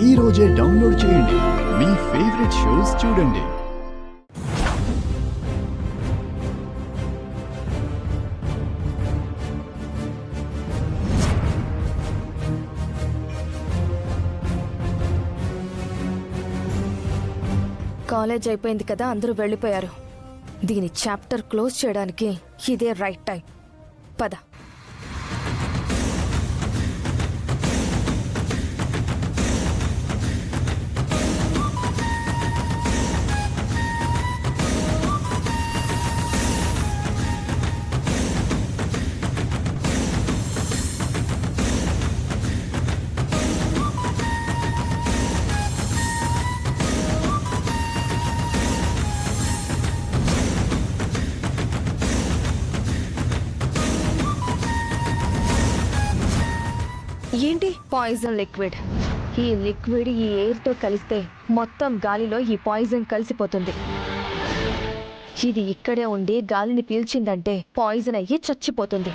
ఈ రోజే డౌన్లోడ్ చేయండి. మీ ఫేవరెట్ షోస్ చూడండి. కాలేజ్ అయిపోయింది కదా, అందరూ వెళ్ళిపోయారు. దీని చాప్టర్ క్లోజ్ చేయడానికి ఇదే రైట్ టైం. పద. ఏంటి? Poison liquid. ఈ లిక్విడ్ ఈ ఎయిర్తో కలిస్తే మొత్తం గాలిలో ఈ పాయిజన్ కలిసిపోతుంది. ఇది ఇక్కడే ఉండి గాలిని పీల్చిందంటే పాయిజన్ అయ్యి చచ్చిపోతుంది.